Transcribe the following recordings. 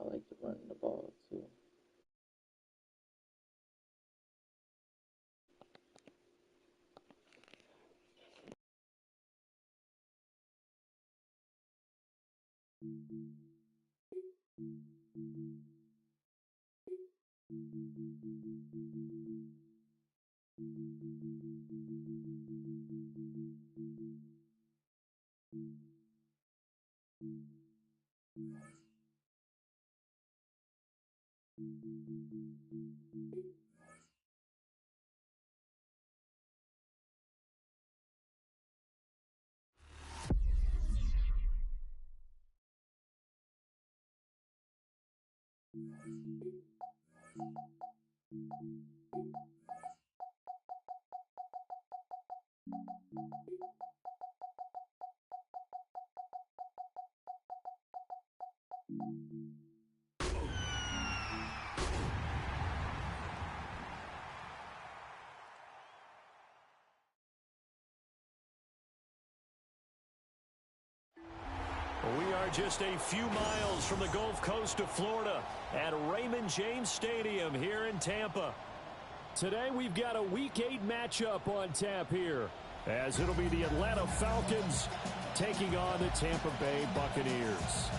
I like to run the ball too. We are just a few miles from the Gulf Coast of Florida at Raymond James Stadium here in Tampa. Today we've got a Week 8 matchup on tap here, as it'll be the Atlanta Falcons taking on the Tampa Bay Buccaneers.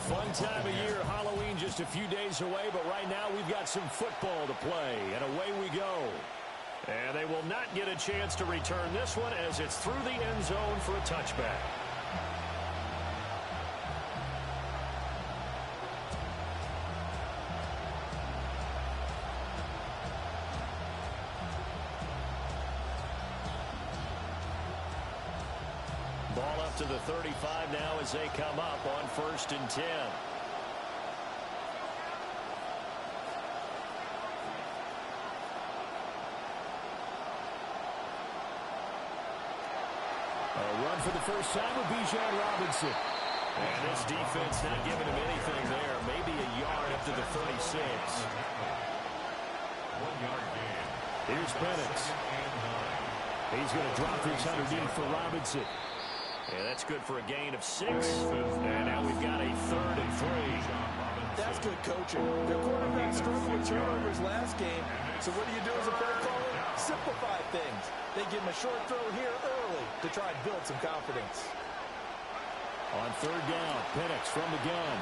Fun time of year, Halloween just a few days away, but right now we've got some football to play, and away we go. And they will not get a chance to return this one as it's through the end zone for a touchback. Ball up to the 35 now as they come up on 1st and 10. Run for the first time with Bijan Robinson. And this defense not giving him anything there. Maybe a yard up to the 36. 1 yard gain. Here's Penix. He's going to drop this underneath for Robinson. And that's good for a gain of 6. And now we've got a 3rd and 3. That's good coaching. Their quarterback struggled with turnovers last game. So what do you do as a play caller? Simplify things. They give him a short throw here early to try and build some confidence. On 3rd down, Penix from the gun.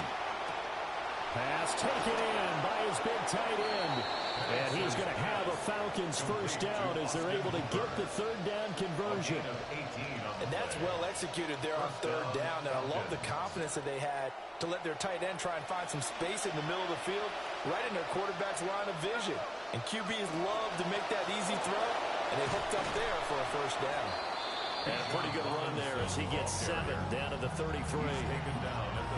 Pass taken in by his big tight end. And he's going to have a Falcons first down as they're able to get the 3rd down conversion. And And that's well executed there on third down. And I love the confidence that they had to let their tight end try and find some space in the middle of the field, right in their quarterback's line of vision. And QBs love to make that easy throw, and they hooked up there for a first down. And a pretty good run there as he gets 7 down to the 33.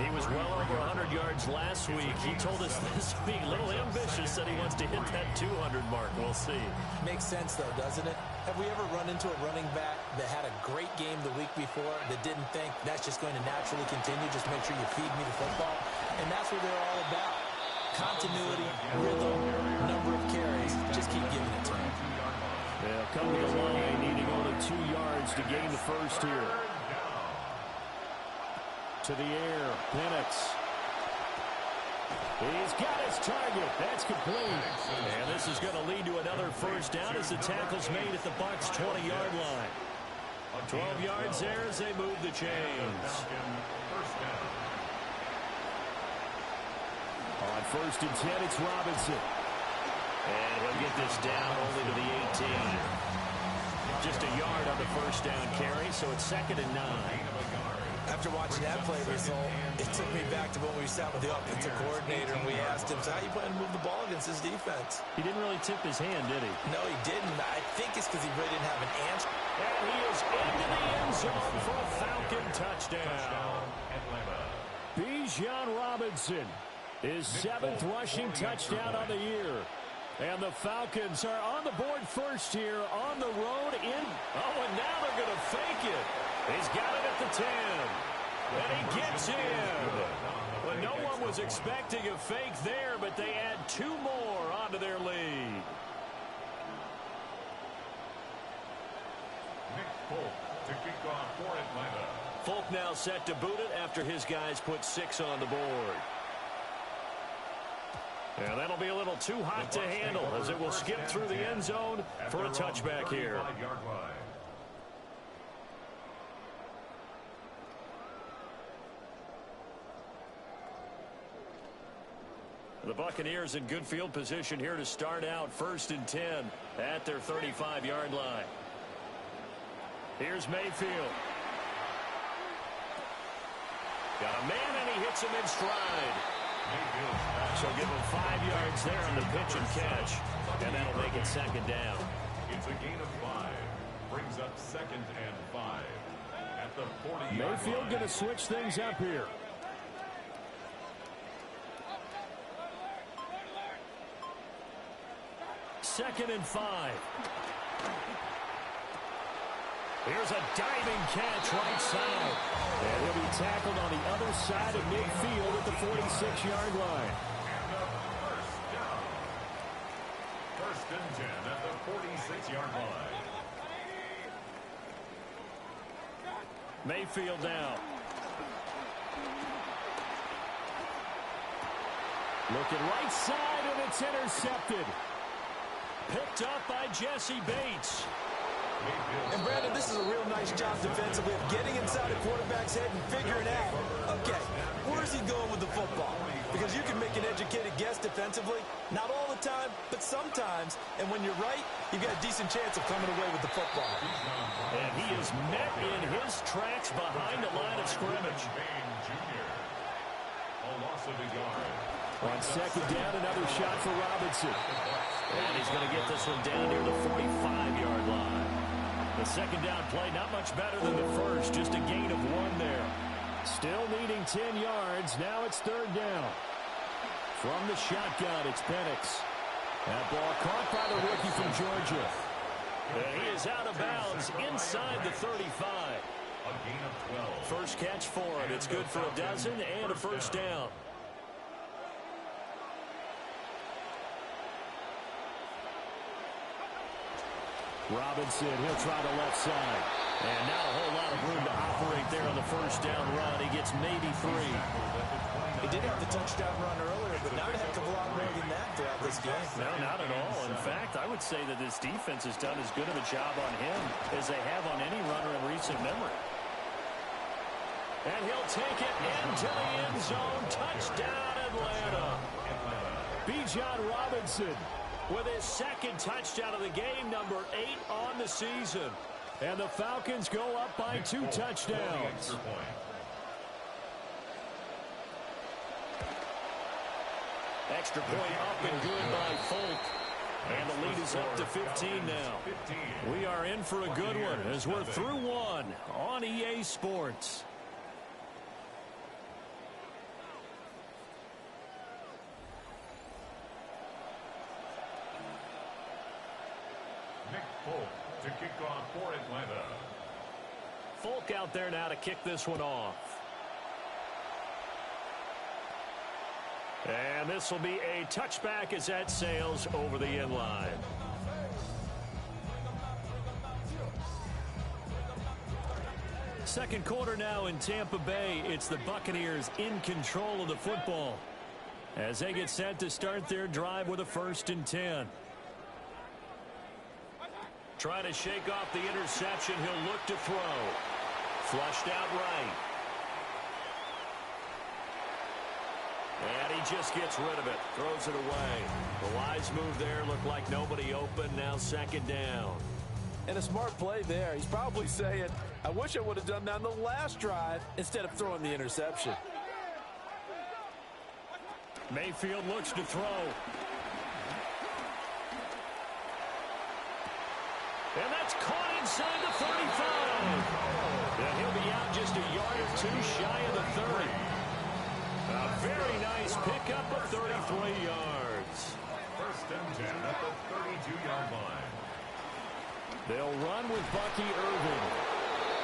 He was well over 100 yards last week. He told us this week, a little ambitious, that he wants to hit that 200 mark. We'll see. Makes sense, though, doesn't it? Have we ever run into a running back that had a great game the week before that didn't think that's just going to naturally continue? Just make sure you feed me the football. And that's what they're all about. Continuity, rhythm, number of carries. Just keep giving it to him. They'll come to the line, needing only 2 yards to gain the first here. To the air, Penix. He's got his target. That's complete. And this is going to lead to another first down as the tackle's made at the Bucs' 20-yard line. 12 yards there as they move the chains. On first and 10, it's Robinson. And he'll get this down only to the 18. Just a yard on the first down carry, so it's 2nd and 9. After watching that play result, it took me back to when we sat with the offensive coordinator and we asked him, so how you plan to move the ball against this defense? He didn't really tip his hand, did he? No, he didn't. I think it's because he really didn't have an answer. And he is into the end zone for a Falcon touchdown. Bijan Robinson, his 7th rushing touchdown on the year. And the Falcons are on the board first here on the road in. Oh, and now they're going to fake it. He's got it at the 10. And he gets in. Well, no one was expecting a fake there, but they add 2 more onto their lead. Nick Folk to kick off for Atlanta. Folk now set to boot it after his guys put 6 on the board. And that'll be a little too hot to handle as it will skip through the end zone for a touchback here. The Buccaneers in good field position here to start out 1st and 10 at their 35-yard line. Here's Mayfield. Got a man and he hits him in stride. So give him 5 yards there on the pitch and catch. And that'll make it 2nd down. It's a gain of 5. Brings up 2nd and 5. At the 40-yard line. Mayfield going to switch things up here. Second and 5. Here's a diving catch right side. And he'll be tackled on the other side of midfield at the 46-yard line. First and 10 at the 46-yard line. Mayfield now. Looking right side, and it's intercepted. Picked up by Jesse Bates. And Brandon, this is a real nice job defensively of getting inside the quarterback's head and figuring out, okay, where's he going with the football? Because you can make an educated guess defensively, not all the time, but sometimes. And when you're right, you've got a decent chance of coming away with the football. And he is met in his tracks behind the line of scrimmage. On 2nd down, another shot for Robinson. And he's going to get this one down near the 45-yard line. The 2nd down play, not much better than the first, just a gain of 1 there. Still needing 10 yards. Now it's 3rd down. From the shotgun, it's Penix. That ball caught by the rookie from Georgia. And he is out of bounds inside the 35. A gain of 12. First catch for him. It's good for a dozen and a first down. Robinson, he'll try the left side. And not a whole lot of room to operate there on the first down run. He gets maybe 3. He did have the touchdown run earlier, but not a heck of a lot more than that throughout this game. No, not at all. In fact, I would say that this defense has done as good of a job on him as they have on any runner in recent memory. And he'll take it into the end zone. Touchdown, Atlanta. Bijan Robinson with his 2nd touchdown of the game, number 8 on the season. And the Falcons go up by 2 touchdowns. Extra point up and good by Folk. And the lead is up to 15 now. We are in for a good one as we're through one on EA Sports. Nick Folk to kick off for Atlanta. Folk out there now to kick this one off. And this will be a touchback as that sails over the end line. Second quarter now in Tampa Bay. It's the Buccaneers in control of the football as they get set to start their drive with a 1st and 10. Trying to shake off the interception. He'll look to throw. Flushed out right. And he just gets rid of it. Throws it away. The wise move there. Looked like nobody open. Now 2nd down. And a smart play there. He's probably saying, I wish I would have done that on the last drive instead of throwing the interception. Mayfield looks to throw. And that's caught inside the 35. And he'll be out just a yard or 2 shy of the 30. A very nice pickup of 33 yards. 1st and 10 at the 32-yard line. They'll run with Bucky Irving.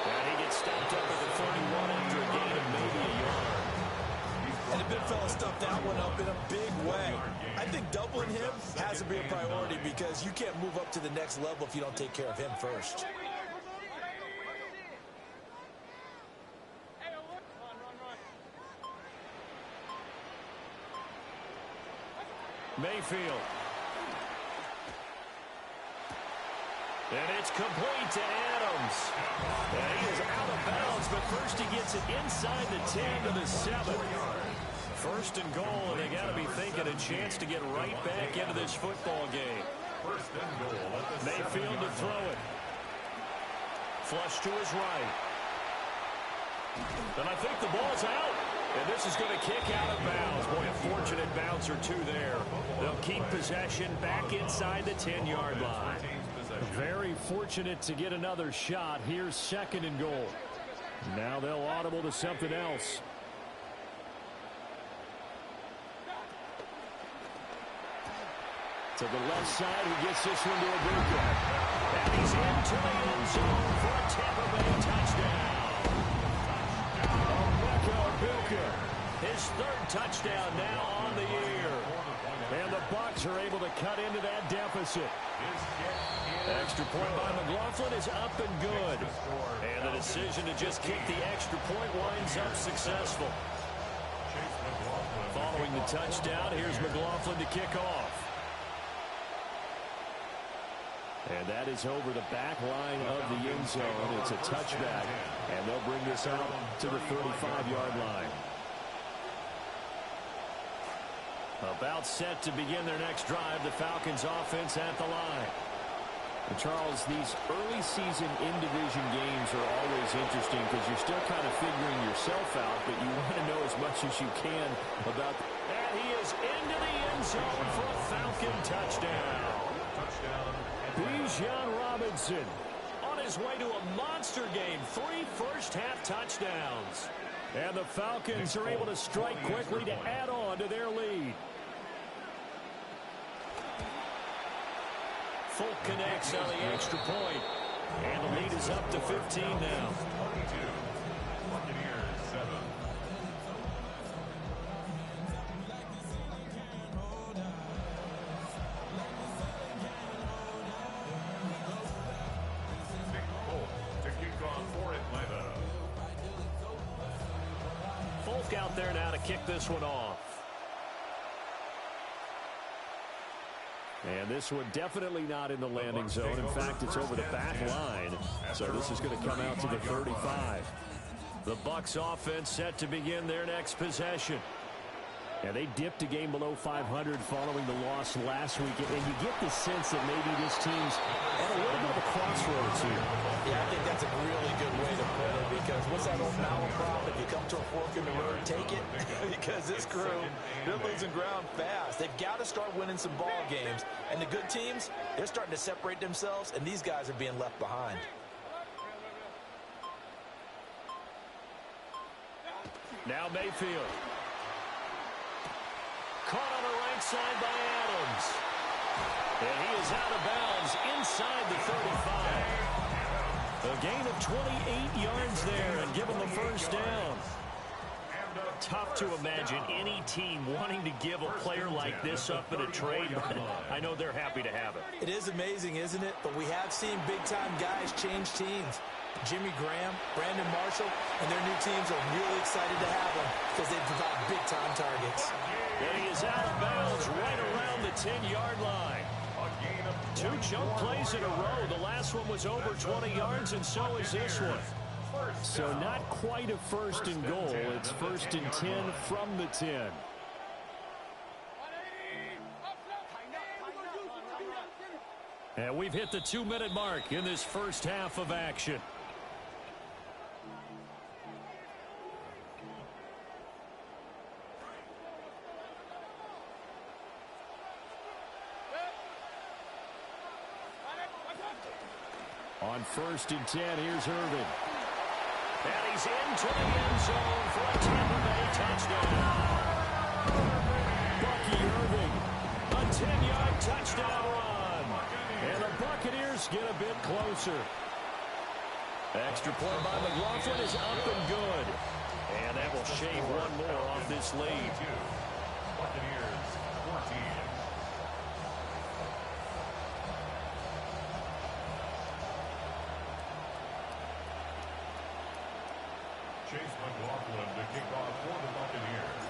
And he gets stopped up at the 31 after a gain of maybe a yard. And the big fella stuffed that one up in a big way. I think doubling him has to be a priority because you can't move up to the next level if you don't take care of him first. Mayfield. And it's complete to Adams. And he is out of bounds, but first he gets it inside the 10 to the 7. 1st and goal, and they got to be thinking a chance to get right back into this football game. 1st and goal at the Mayfield to throw it. Flush to his right. And I think the ball's out. And this is going to kick out of bounds. Boy, a fortunate bounce or 2 there. They'll keep possession back inside the 10-yard line. Very fortunate to get another shot. Here's 2nd and goal. Now they'll audible to something else. To the left side, he gets this one to Ibuka. And he's into the end zone for a Tampa Bay touchdown. Ibuka, his 3rd touchdown now on the year. And the Bucs are able to cut into that deficit. Extra point by McLaughlin is up and good. And the decision to just kick the extra point winds up successful. Following the touchdown, here's McLaughlin to kick off. And that is over the back line of the end zone. It's a touchback. And they'll bring this out to the 35-yard line. About set to begin their next drive. The Falcons offense at the line. And Charles, these early season in-division games are always interesting because you're still kind of figuring yourself out, but you want to know as much as you can about. And he is into the end zone for a Falcon touchdown. Bijan Robinson on his way to a monster game. 3 first-half touchdowns. And the Falcons are able to strike quickly to add on to their lead. Folk connects on the extra point. And the lead is up to 15 now. Buccaneers 7. Nick Folk to kick off for Atlanta. Folk out there now to kick this one off. And this one definitely not in the landing zone. In fact, it's over the back line. So this is going to come out to the 35. The Bucs offense set to begin their next possession. Yeah, they dipped a game below 500 following the loss last week, and you get the sense that maybe this team's at a little bit of a crossroads here. Yeah, I think that's a really good way to put it, because what's that old malaprop? If you come to a fork in the road, take it. Because this crew, they're losing ground fast. They've got to start winning some ball games. And the good teams, they're starting to separate themselves, and these guys are being left behind. Now Mayfield. Caught on the right side by Adams. And he is out of bounds inside the 35. A gain of 28 yards there and give him the first down. Tough to imagine any team wanting to give a player like this up in a trade, but I know they're happy to have it. It is amazing, isn't it? But we have seen big-time guys change teams. Jimmy Graham, Brandon Marshall, and their new teams are really excited to have them because they provide big-time targets. And he is out of bounds right around the 10-yard line. 2 chunk plays in a row. The last one was over 20 yards, and so is this one. So not quite a first and goal. It's first and 10 from the 10. And we've hit the 2-minute mark in this first half of action. On first and 10, here's Irvin. And he's into the end zone for a Tampa Bay touchdown. Bucky Irving, a 10-yard touchdown run. And the Buccaneers get a bit closer. Extra point by McLaughlin is up and good. And that will shave one more off this lead. Buccaneers 14. Chase McLaughlin to kick off for the Buccaneers.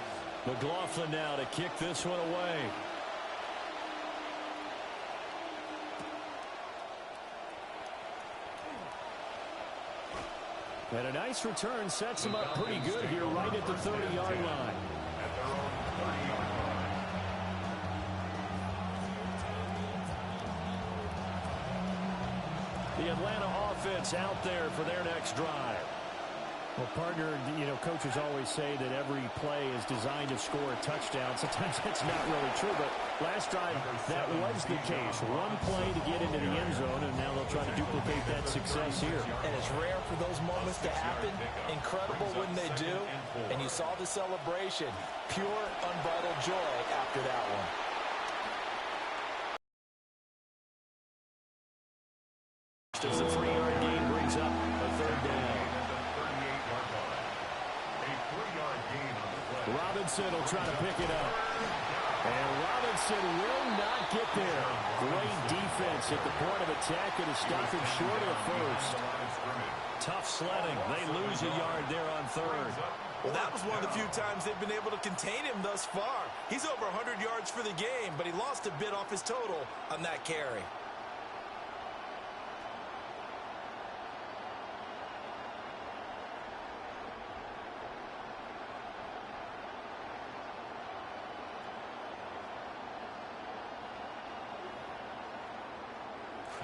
McLaughlin now to kick this one away. And a nice return sets him up pretty good here right at the 30-yard line. At their own 30-yard line. The Atlanta offense out there for their next drive. Well, partner, coaches always say that every play is designed to score a touchdown. Sometimes that's not really true, but last drive, that was the case. One play to get into the end zone, and now they'll try to duplicate that success here. And it's rare for those moments to happen. Incredible when they do. And you saw the celebration. Pure, unbridled joy after that one. As the 3-yard gain brings up a third down. Robinson will try to pick it up. And Robinson will not get there. Great defense at the point of attack and to stop him short of first. Tough sledding. They lose a yard there on third. Well, that was one of the few times they've been able to contain him thus far. He's over 100 yards for the game, but he lost a bit off his total on that carry.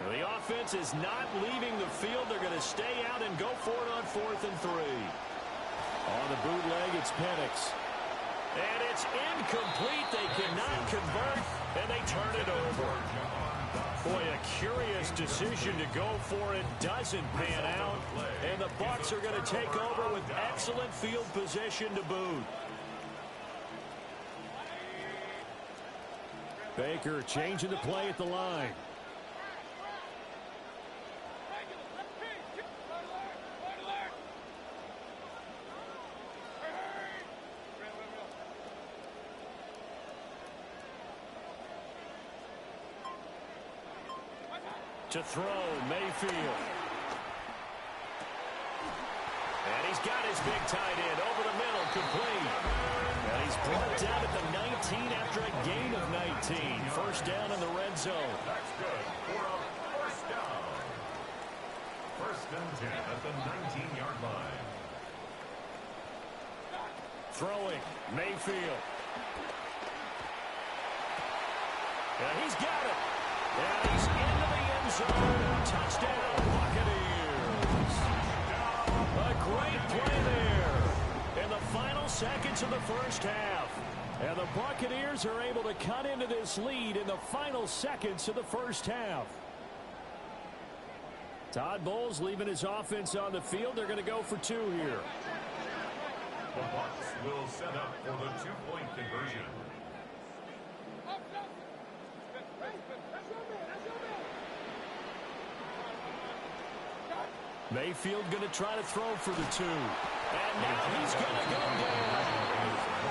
The offense is not leaving the field. They're going to stay out and go for it on 4th and 3. On the bootleg, it's Penix. And it's incomplete. They cannot convert, and they turn it over. Boy, a curious decision to go for it. Doesn't pan out. And the Bucs are going to take over with excellent field position to boot. Baker changing the play at the line. To throw, Mayfield. And he's got his big tight end over the middle, complete. And he's brought down at the 19 after a gain of 19. First down in the red zone. That's good for a first down. First and 10 at the 19-yard line. Throwing, Mayfield. And he's got it. And he's into the end zone. Touchdown, Buccaneers. A great play there in the final seconds of the first half. And the Buccaneers are able to cut into this lead in the final seconds of the first half. Todd Bowles leaving his offense on the field. They're going to go for two here. The Bucs will set up for the two-point conversion. Mayfield going to try to throw for the two. And now he's going to go down.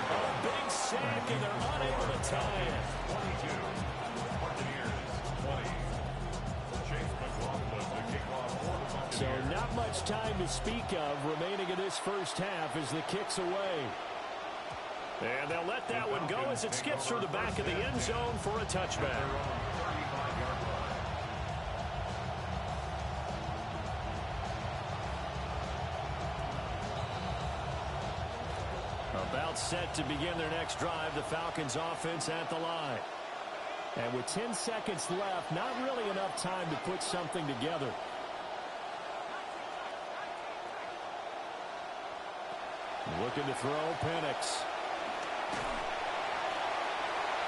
A big sack, and they're unable to tie it. 22. Buccaneers 20. Chase McLaughlin the kickoff for the Buccaneers. So not much time to speak of remaining in this first half as the kick's away. And they'll let that one go as it skips through the back of the end zone for a touchback. About set to begin their next drive, the Falcons offense at the line. And with 10 seconds left, not really enough time to put something together. Looking to throw, Penix.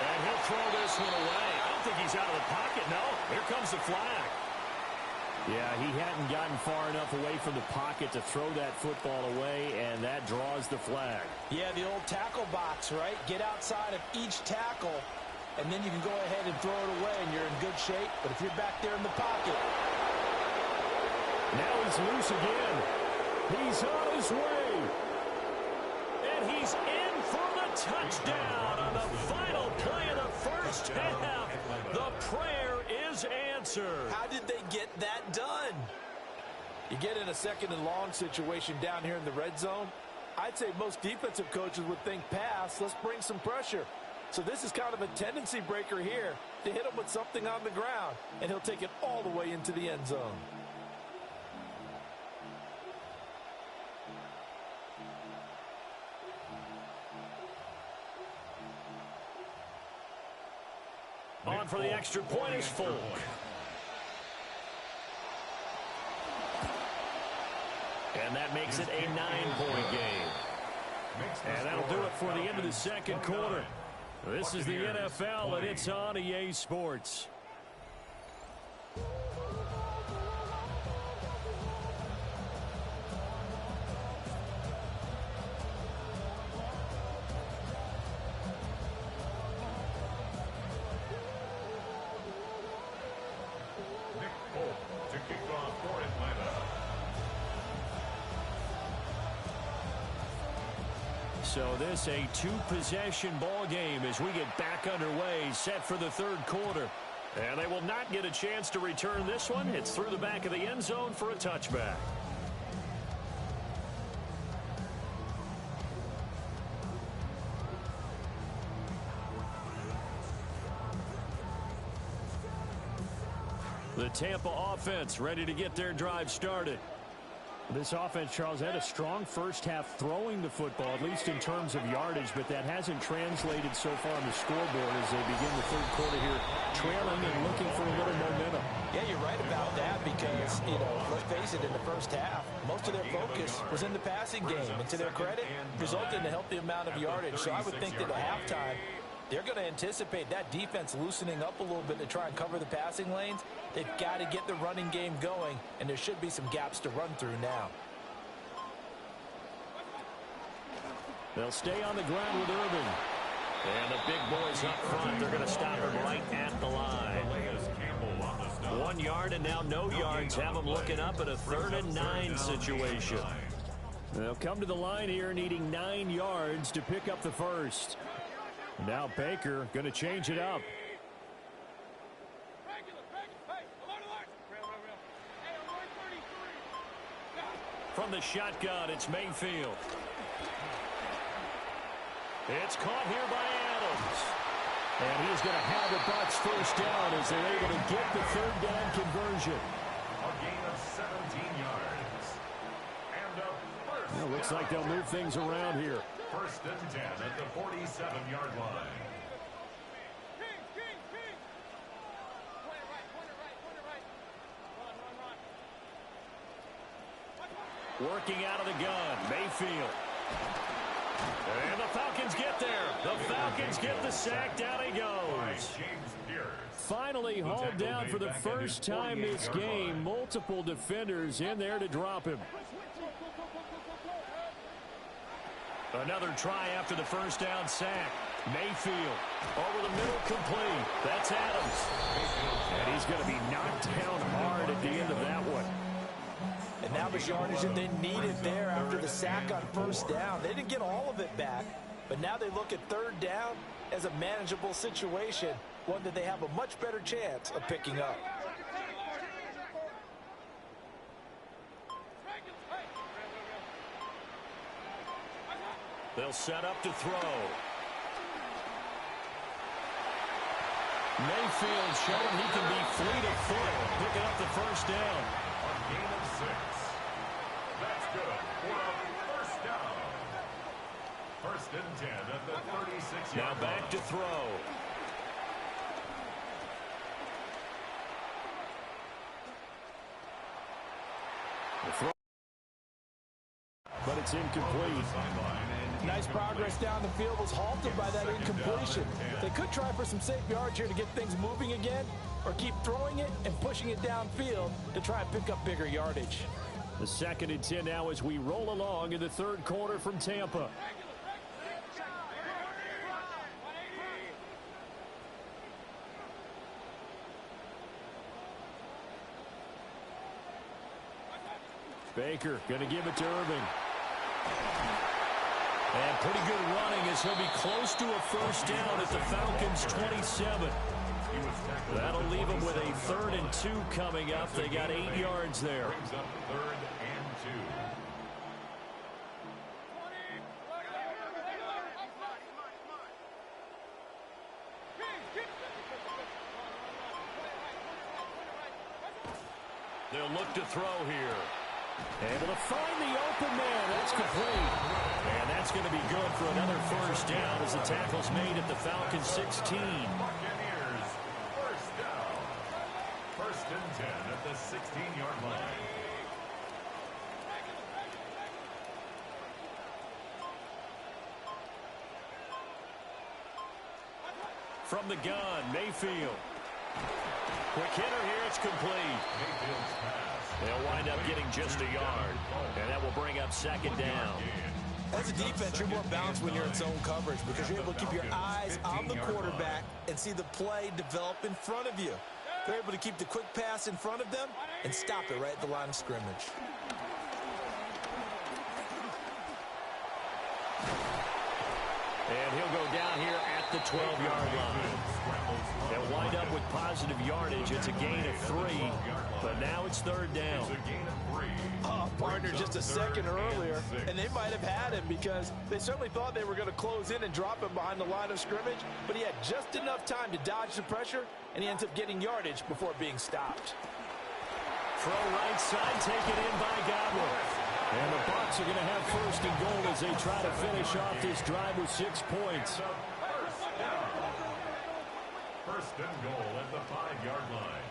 And he'll throw this one away. I don't think he's out of the pocket, no. Here comes the flag. Yeah, he hadn't gotten far enough away from the pocket to throw that football away, and that draws the flag. Yeah, the old tackle box, right? Get outside of each tackle, and then you can go ahead and throw it away, and you're in good shape. But if you're back there in the pocket. Now he's loose again. He's on his way. And he's in for the touchdown on the final play of the first half. The prayer is answered. How did they get that done? You get in a second and long situation down here in the red zone. I'd say most defensive coaches would think pass. Let's bring some pressure. So this is kind of a tendency breaker here to hit him with something on the ground. And he'll take it all the way into the end zone. On for the extra point is Folk. And that makes it a 9-point game. And that'll do it for the end of the second quarter. This is the NFL, and it's on EA Sports. So this a two-possession ball game as we get back underway, set for the third quarter. And they will not get a chance to return this one. It's through the back of the end zone for a touchback. The Tampa offense ready to get their drive started. This offense, Charles, had a strong first half throwing the football, at least in terms of yardage, but that hasn't translated so far on the scoreboard as they begin the third quarter here, trailing and looking for a little momentum. Yeah, you're right about that because, let's face it, in the first half, most of their focus was in the passing game. And to their credit, resulted in a healthy amount of yardage. So I would think that at halftime, they're going to anticipate that defense loosening up a little bit to try and cover the passing lanes. They've got to get the running game going, and there should be some gaps to run through now. They'll stay on the ground with Irving. And the big boys up front, they're going to stop him right at the line. 1 yard and now no yards. Have them looking up at a 3rd and 9 situation. They'll come to the line here needing 9 yards to pick up the first. Now Baker going to change it up. From the shotgun, it's Mayfield. It's caught here by Adams. And he's going to have the Bucs first down as they're able to get the 3rd down conversion. A gain of 17 yards. And a first Well, looks like they'll move things around here. 1st and 10 at the 47-yard line. Working out of the gun, Mayfield. And the Falcons get there. The Falcons get the sack. Down he goes. Finally hauled down for the first time this game. Multiple defenders in there to drop him. Another try after the first down sack. Mayfield over the middle, complete. That's Adams. And he's going to be knocked down hard at the end of that one. And that was yardage that they needed there after the sack on first down. They didn't get all of it back, but now they look at third down as a manageable situation, one that they have a much better chance of picking up. They'll set up to throw. Mayfield showing he can be fleet of foot, picking up the first down. A gain of 6. That's good for a first down. First and 10 at the 36-yard Now back line. to throw. The throw. But it's incomplete. Nice progress down the field was halted by that incompletion. They could try for some safe yards here to get things moving again, or keep throwing it and pushing it downfield to try and pick up bigger yardage. The 2nd and 10 now as we roll along in the third quarter from Tampa. Baker going to give it to Irving. And pretty good running as he'll be close to a first down at the Falcons' 27. That'll leave them with a 3rd and 2 coming up. They got 8 yards there. Brings up 3rd and 2. They'll look to throw here. Able to find the open man. That's complete. And that's going to be good for another first down as the tackle's made at the Falcons' 16. Buccaneers, first down. First and 10 at the 16-yard line. From the gun, Mayfield. Quick hitter here, it's complete. Mayfield's pass. They'll wind up getting just a yard, and that will bring up 2nd down. As a defense, you're more balanced when you're in zone coverage because you're able to keep your eyes on the quarterback and see the play develop in front of you. They're able to keep the quick pass in front of them and stop it right at the line of scrimmage. And he'll go down here at the 12-yard line. They'll wind up with positive yardage. It's a gain of 3, but now it's 3rd down. Partner just a second earlier, and they might have had him because they certainly thought they were going to close in and drop him behind the line of scrimmage, but he had just enough time to dodge the pressure, and he ends up getting yardage before being stopped. Throw right side, taken in by Godwin. And the Bucs are going to have 1st and goal as they try to finish off this drive with 6 points. First and goal at the 5-yard line.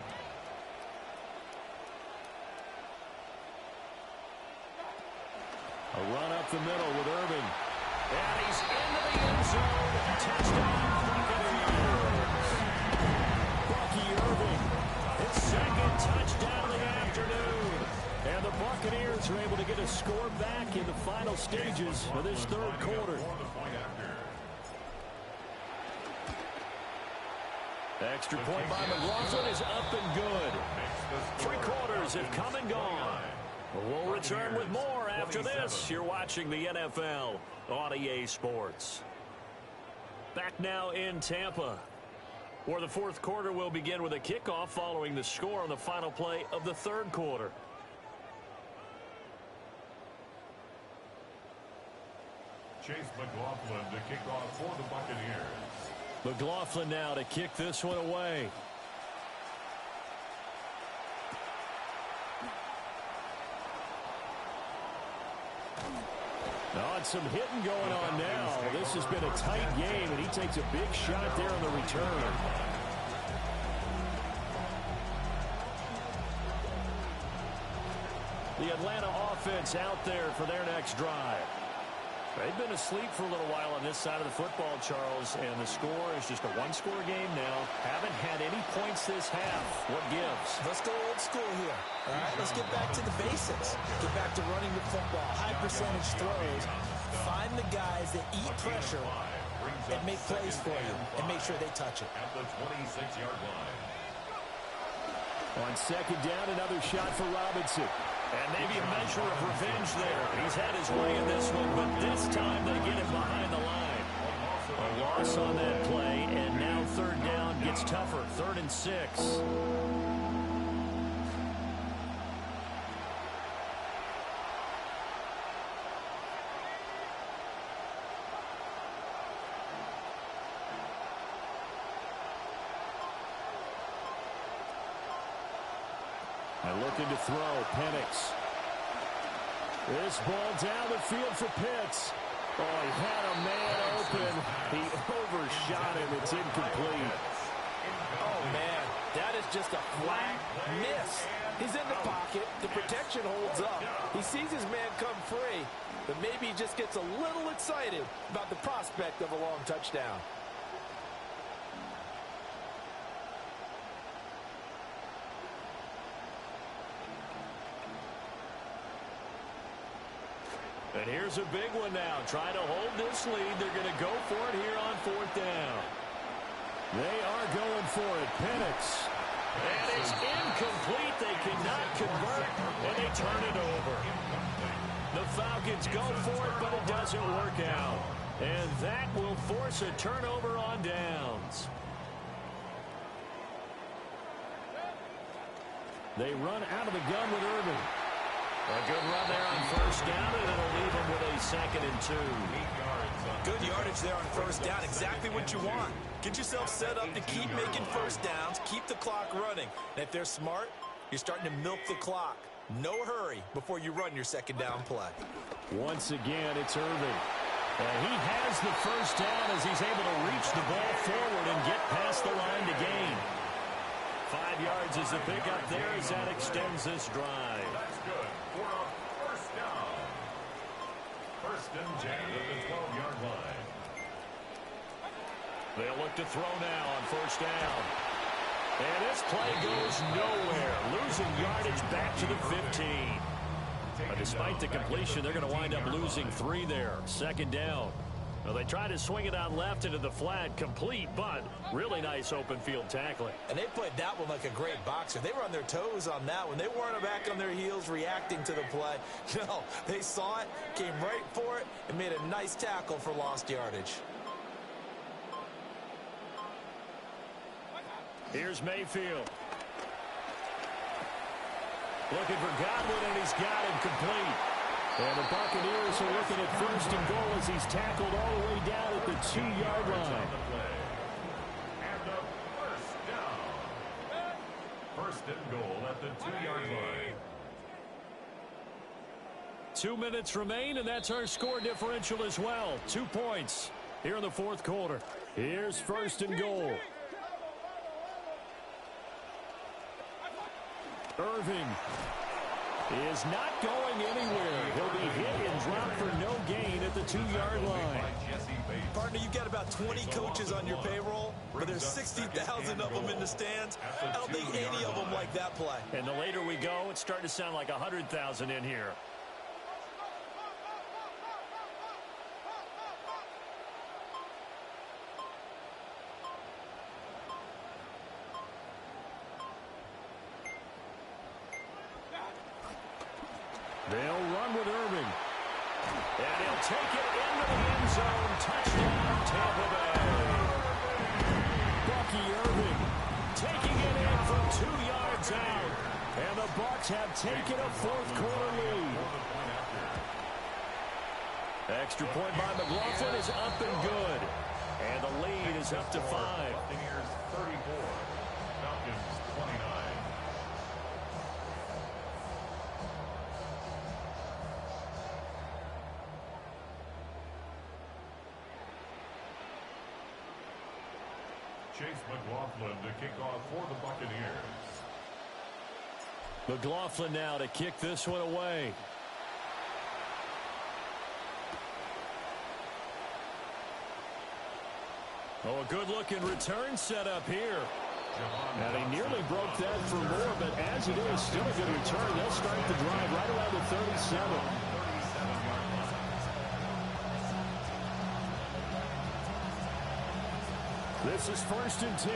A run up the middle with Irving. And he's into the end zone. Touchdown, Buccaneers. Bucky Irving, his 2nd touchdown of the afternoon. And the Buccaneers are able to get a score back in the final stages of this 3rd quarter. Extra point by McLaughlin is up and good. 3 quarters have come and gone. We'll return with more after this. You're watching the NFL on EA Sports. Back now in Tampa, where the 4th quarter will begin with a kickoff following the score on the final play of the 3rd quarter. Chase McLaughlin to kick off for the Buccaneers. McLaughlin now to kick this one away. Oh, and some hitting going on now. This has been a tight game, and he takes a big shot there on the return. The Atlanta offense out there for their next drive. They've been asleep for a little while on this side of the football, Charles, and the score is just a one-score game now. Haven't had any points this half. What gives? Let's go old school here. All right, let's get back to the basics. Get back to running the football, high percentage throws. Find the guys that eat pressure and make plays for you and make sure they touch it. At the 26-yard line. On second down, another shot for Robinson. And maybe a measure of revenge there. He's had his way in this one, but this time they get him behind the line. A loss on that play, and now third down gets tougher. 3rd and 6. Looking to throw, Penix. This ball down the field for Pitts. Oh, he had a man open. He overshot him. It's incomplete. Oh, man, that is just a flat miss. He's in the pocket. The protection holds up. He sees his man come free, but maybe he just gets a little excited about the prospect of a long touchdown. And here's a big one now. Trying to hold this lead. They're going to go for it here on 4th down. They are going for it. Penix. And it's incomplete. They cannot convert, and they turn it over. The Falcons go for it, but it doesn't work out. And that will force a turnover on downs. They run out of the gun with Irving. A good run there on 1st down, and it'll leave him with a 2nd and 2. Good yardage there on 1st down. Exactly what you want. Get yourself set up to keep making 1st downs, keep the clock running. And if they're smart, you're starting to milk the clock. No hurry before you run your 2nd down play. Once again, it's Irving. And he has the 1st down as he's able to reach the ball forward and get past the line to gain. 5 yards is the pickup there as that extends this drive. That's good for a 1st down. 1st and 10 at the 12-yard line. They'll look to throw now on 1st down. And this play goes nowhere. Losing yardage back to the 15. But despite the completion, they're going to wind up losing 3 there. 2nd down. Well, they try to swing it out left into the flat, complete, but really nice open field tackling. And they played that one like a great boxer. They were on their toes on that one. They weren't back on their heels reacting to the play. No, they saw it, came right for it, and made a nice tackle for lost yardage. Here's Mayfield. Looking for Godwin, and he's got him complete. And the Buccaneers are looking at 1st and goal as he's tackled all the way down at the 2-yard line. And a 1st down. 1st and goal at the 2-yard line. 2 minutes remain, and that's our score differential as well. 2 points here in the 4th quarter. Here's 1st and goal. Irving is not going anywhere. He'll be hit and dropped for no gain at the 2-yard line. Partner, you've got about 20 coaches on your payroll, but there's 60,000 of them in the stands. I don't think any of them like that play. And the later we go, it's starting to sound like 100,000 in here. They'll run with Irving. And he'll take it into the end zone. Touchdown, Tampa Bay. Bucky Irving taking it in from 2 yards out. And the Bucs have taken a 4th quarter lead. Extra point by McLaughlin is up and good. And the lead is up to 5. Buccaneers 34. Falcons 29. Chase McLaughlin to kick off for the Buccaneers. McLaughlin now to kick this one away. Oh, a good-looking return set up here. And he nearly broke that for more, but as it is, still a good return. They'll start the drive right around the 37. This is 1st and 10.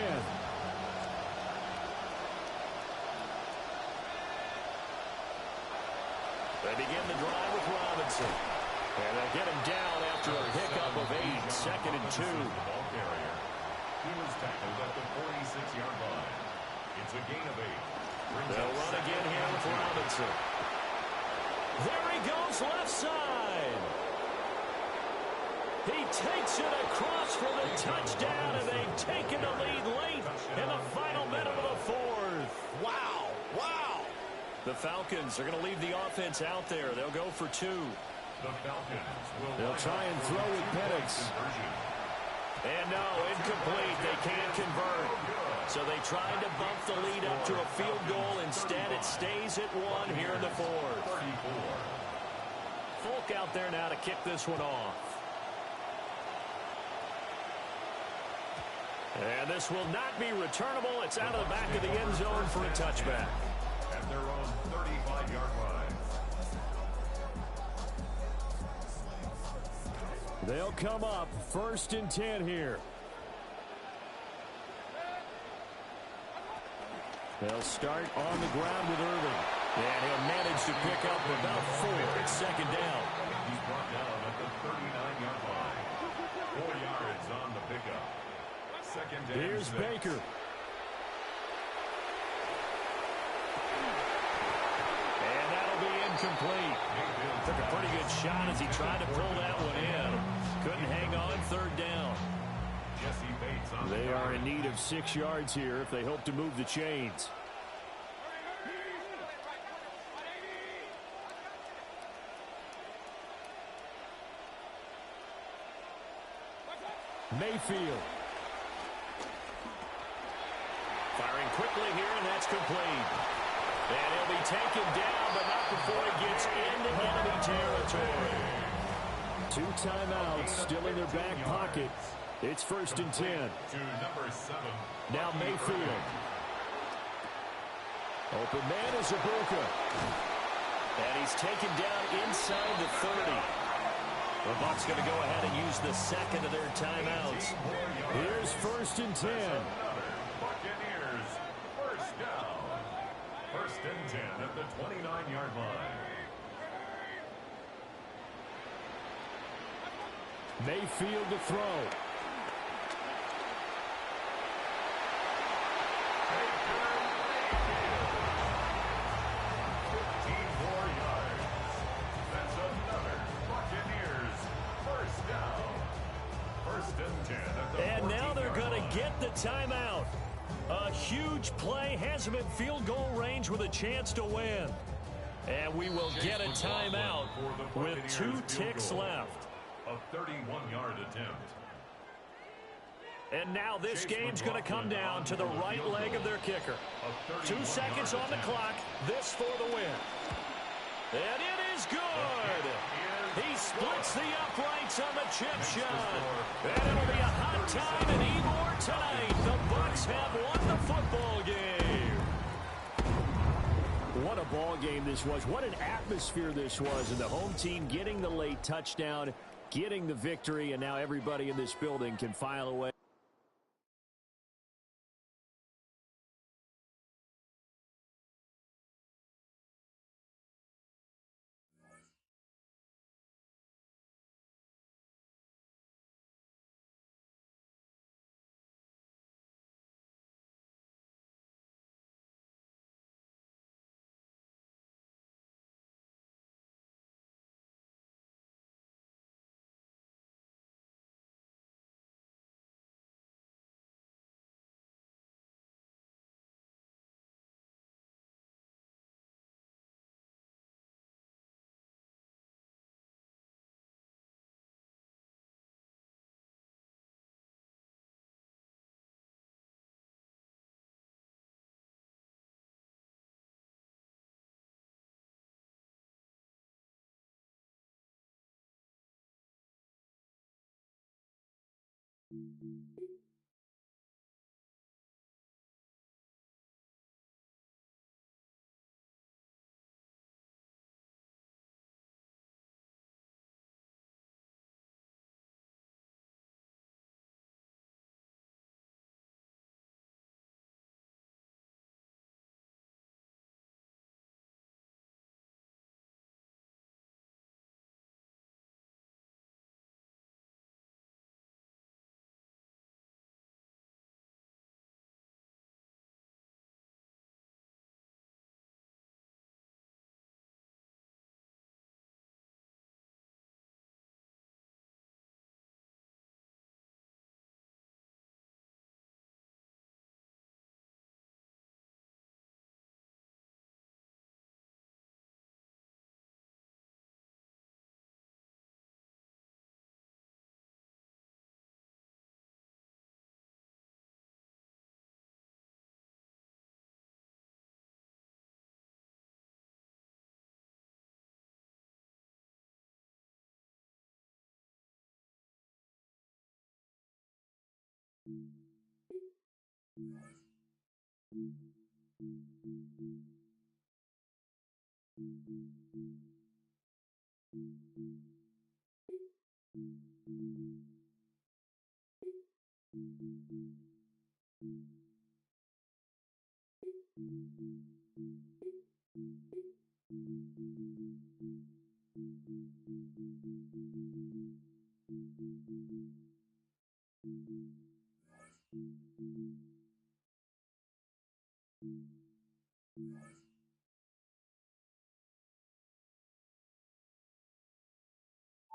They begin the drive with Robinson. And they get him down after a pickup of 8, 2nd and 2. He was tackled at the 46-yard line. It's a gain of 8. They'll run again here with Robinson. There he goes, left side. He takes it across for the touchdown, and they've taken the lead late in the final minute of the 4th. Wow. Wow. The Falcons are going to leave the offense out there. They'll go for 2. The Falcons will They'll try and throw with Penix. And no, incomplete. They can't convert. So they tried to bump the lead up to a field goal. Instead, it stays at 1 here in the 4th. Folk out there now to kick this one off. And this will not be returnable. It's out of the back of the end zone for a touchback. At their own 35-yard line. They'll come up 1st and 10 here. They'll start on the ground with Irving. And he'll manage to pick up about 4. It's 2nd down. He's brought down at the 39-yard line. 4 yards on the pickup. 2nd down. Here's Baker. And that'll be incomplete. Took a pretty good shot as he tried to pull that one in. Couldn't hang on 3rd down. They are in need of 6 yards here if they hope to move the chains. Mayfield. Firing quickly here, and that's complete. And he'll be taken down, but not before he gets into enemy territory. 2 timeouts still in their back pocket. It's 1st and 10. Now Mayfield. Open man is Ibuka. And he's taken down inside the 30. The Bucs going to go ahead and use the 2nd of their timeouts. Here's 1st and 10. Buccaneers, 1st down. 1st and 10 at the 29-yard line. Mayfield to throw. And now they're going to get the timeout. A huge play has them in field goal range with a chance to win. And we will get a timeout with 2 ticks left. A 31-yard attempt. And now this game's going to come down to the right leg of their kicker. 2 seconds on the clock. This for the win. And it is good. He splits the uprights on the chip shot. And it'll be a hot time in Ybor tonight. The Bucs have won the football game. What a ball game this was. What an atmosphere this was. And the home team getting the late touchdown, getting the victory, and now everybody in this building can file away.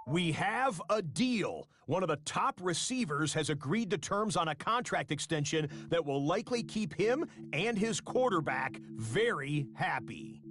We have a deal. One of the top receivers has agreed to terms on a contract extension that will likely keep him and his quarterback very happy.